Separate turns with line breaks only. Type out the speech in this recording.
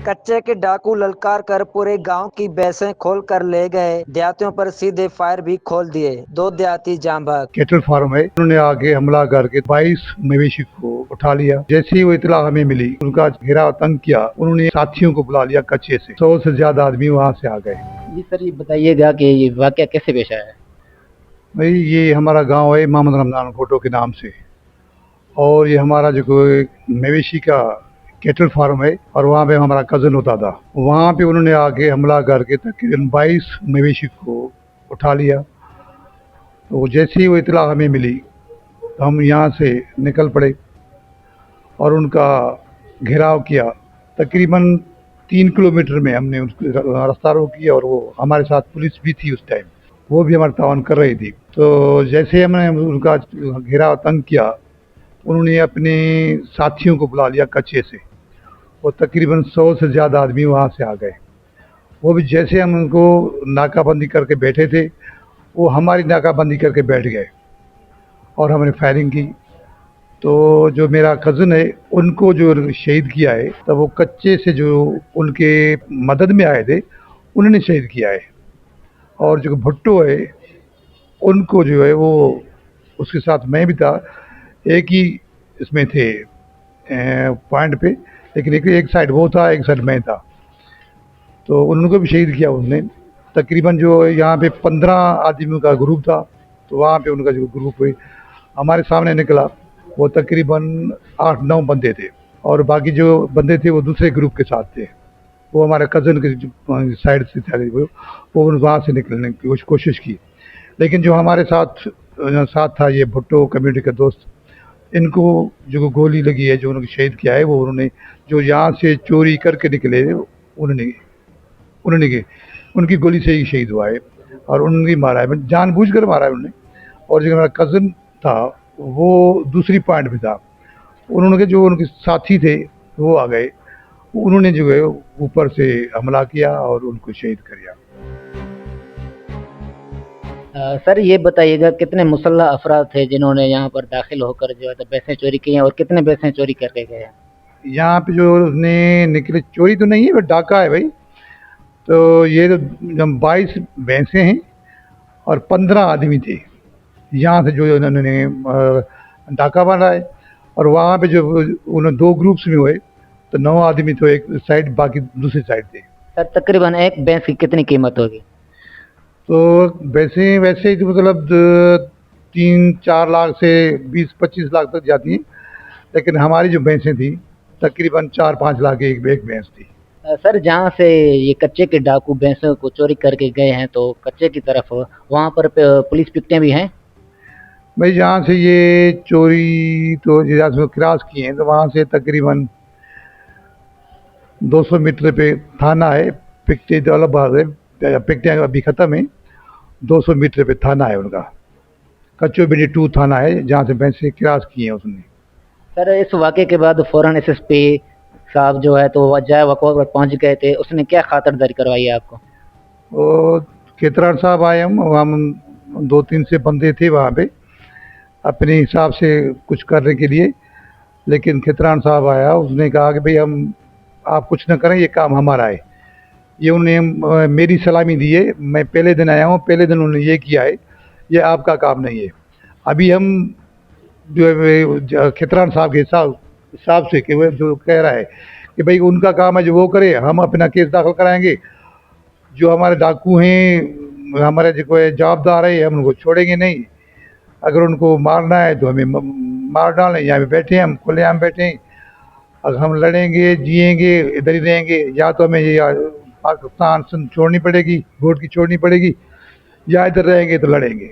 कच्चे के डाकू ललकार कर पूरे गांव की भैंसें खोल कर ले गए। देहातियों पर सीधे फायर भी खोल दिए। 2 देहाती जान बहक।
कैटल फार्म है, उन्होंने आगे हमला करके 22 मवेशी को उठा लिया। जैसे ही वो इतला हमें मिली, उनका घेराव तंग किया। उन्होंने साथियों को बुला लिया कच्चे से। 100 से ज्यादा आदमी वहाँ से आ गए।
जी सर, ये बताइएगा कि ये वाकया कैसे पेश आया है?
भाई, ये हमारा गांव है मोहम्मद रमजान फोटो के नाम से, और ये हमारा जो मवेशी का कैटल फार्म है, और वहाँ पे हमारा कज़न होता था। वहाँ पे उन्होंने आके हमला करके तकरीबन 22 मवेशी को उठा लिया। तो जैसे ही वो इतला हमें मिली, तो हम यहाँ से निकल पड़े और उनका घेराव किया। तकरीबन 3 किलोमीटर में हमने उसको रास्ता रोक किया, और वो हमारे साथ पुलिस भी थी उस टाइम, वो भी हमारा तावन कर रही थी। तो जैसे हमने उनका घेराव तंग किया, उन्होंने अपने साथियों को बुला लिया कच्चे से। वो तकरीबन 100 से ज़्यादा आदमी वहाँ से आ गए। वो भी जैसे हम उनको नाकाबंदी करके बैठे थे, वो हमारी नाकाबंदी करके बैठ गए और हमने फायरिंग की। तो जो मेरा कज़न है, उनको जो शहीद किया है, तब वो कच्चे से जो उनके मदद में आए थे, उन्होंने शहीद किया है। और जो भुट्टो है, उनको जो है वो, उसके साथ मैं भी था, एक ही इसमें थे पॉइंट पे, लेकिन एक साइड वो था, एक साइड मैं था। तो उनको भी शहीद किया उन्होंने। तकरीबन जो यहाँ पे 15 आदमियों का ग्रुप था, तो वहाँ पे उनका जो ग्रुप है हमारे सामने निकला, वो तकरीबन 8-9 बंदे थे, और बाकी जो बंदे थे वो दूसरे ग्रुप के साथ थे। वो हमारे कज़न के साइड से थे, वो वहाँ से निकलने की कोशिश की। लेकिन जो हमारे साथ था ये भुट्टो कम्युनिटी का दोस्त, इनको जो गोली लगी है, जो उन्होंने शहीद किया है, वो उन्होंने जो यहाँ से चोरी करके निकले, उन्होंने उन्होंने उनकी गोली से ही शहीद हुआ है, और उन्होंने मारा है, जानबूझकर मारा है उन्होंने। और जो मेरा कज़न था, वो दूसरी पॉइंट पे था। उन्होंने जो उनके साथी थे वो आ गए, उन्होंने जो है ऊपर से हमला किया और उनको शहीद कर दिया।
सर, ये बताइएगा कितने मुसल्लह अफराद थे जिन्होंने यहाँ पर दाखिल होकर जो है तो भैंसें चोरी की हैं, और कितने भैंसें चोरी करके गए हैं?
यहाँ पे जो उसने निकले, चोरी तो नहीं है, बट डाका है भाई। तो ये तो 22 भैंसें हैं और 15 आदमी थे। यहाँ से जो उन्होंने डाका मारा है, और वहाँ पे जो उन्होंने 2 ग्रुप्स में हुए, तो 9 आदमी तो एक साइड, बाकी दूसरी साइड थे।
सर, तकरीबन एक भैंस की कितनी कीमत होगी?
तो वैसे ही तो मतलब 3-4 लाख से 20-25 लाख तक जाती हैं, लेकिन हमारी जो भैंसें थी तकरीबन 4-5 लाख की एक भैंस थी।
सर, जहाँ से ये कच्चे के डाकू भैंसों को चोरी करके गए हैं, तो कच्चे की तरफ वहाँ पर पुलिस पिकटें भी हैं?
भाई, जहाँ से ये चोरी तो जहाँ से क्रॉस किए हैं, तो वहाँ से तकरीबन 200 मीटर पे थाना है। पिकटे तो अलग बात है, पिकटे अभी ख़त्म है। 200 मीटर पे थाना है उनका, कच्चो बिनी 2 थाना है, जहाँ से भैंसे क्रॉस किए हैं उसने।
सर, इस वाक़े के बाद फ़ौरन एसएसपी साहब जो है तो जाए वक़्त पर पहुँच गए थे, उसने क्या खातिरदारी करवाई है आपको?
और केतरान साहब आए, हम 2-3 से बंदे थे वहाँ पे अपने हिसाब से कुछ करने के लिए। लेकिन खेतरान साहब आया, उसने कहा कि भाई आप कुछ ना करें, ये काम हमारा है। ये उन्हें मेरी सलामी दी है, मैं पहले दिन आया हूँ, पहले दिन उन्होंने ये किया है, ये आपका काम नहीं है। अभी हम जो है खेतरान साहब के हिसाब से कि वो जो कह रहा है कि भाई उनका काम है, जो वो करे, हम अपना केस दाखिल कराएंगे। जो हमारे डाकू हैं, हमारे जो जवाबदार है, हम उनको छोड़ेंगे नहीं। अगर उनको मारना है तो हमें मार डालें, यहाँ पे बैठे हैं, हम खुलेआम बैठे हैं। अगर हम लड़ेंगे, जिएंगे, इधर ही रहेंगे, या तो हमें ये पाकिस्तान छोड़नी पड़ेगी, वोट की छोड़नी पड़ेगी, या इधर रहेंगे तो लड़ेंगे।